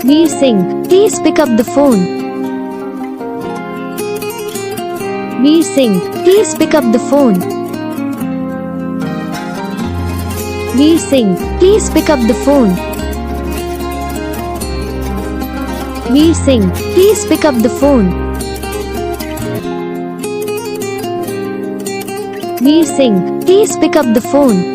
Veer Singh, please pick up the phone. Veer Singh, please pick up the phone. Veer Singh, please pick up the phone. Veer Singh, please pick up the phone. Veer Singh, please pick up the phone.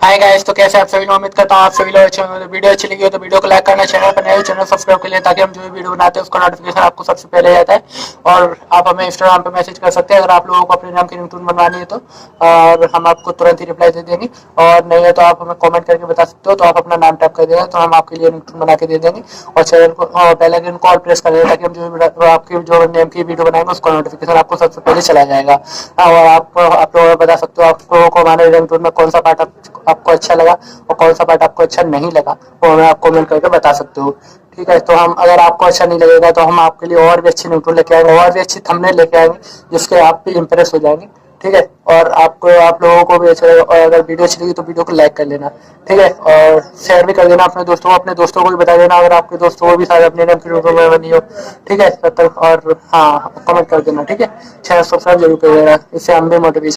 Hi guys, तो कैसे आप सभी लोग? उम्मीद करता हूँ आप सभी लोग वीडियो अच्छी लगी हो तो वीडियो को लाइक करना, चैनल पर नए हो चैनल सब्सक्राइब कर लें ताकि हम जो भी वीडियो बनाते हैं उसका नोटिफिकेशन आपको सबसे पहले आता है। और आप हमें इंस्टाग्राम पे मैसेज कर सकते हैं अगर आप लोगों को अपने नाम की रिंगटोन बनवानी है तो, और हम आपको तुरंत ही रिप्लाई दे देंगे। और नहीं है तो आप हमें कॉमेंट करके बता सकते हो, तो आप अपना नाम टाइप कर देना तो हम आपके लिए रिंगटोन बना के दे देंगे। और चैनल को बेल आइकन को ऑल प्रेस कर देना ताकि हम जो भी आपकी जो नेम की वीडियो बनाएंगे उसका नोटिफिकेशन आपको सबसे पहले चला जाएगा। और आप लोग बता सकते हो आप लोगों को हमारे रिंगटोन में कौन सा पार्ट आपको अच्छा लगा और कौन सा पार्ट आपको अच्छा नहीं लगा, वो हमें आप कमेंट करके बता सकते हो। ठीक है, तो हम अगर आपको अच्छा नहीं लगेगा तो हम आपके लिए और भी अच्छी रिंगटोन लेके आएंगे, और भी अच्छी थंबनेल लेके आएंगे जिसके आप भी इंप्रेस हो जाएंगे। ठीक है, और आप लोगों को भी अच्छा लगेगा। और अगर वीडियो अच्छी लगी तो वीडियो को लाइक कर लेना। ठीक है, और शेयर भी कर देना अपने दोस्तों को भी बता देना अगर आपके दोस्तों को भी शायद अपने नाम की रिंगटोन में बनी हो। ठीक है, तब तक और हाँ कमेंट कर देना। ठीक है, चैनल सब्सक्राइब जरूर कर देना, इससे हम भी मोटिवेशन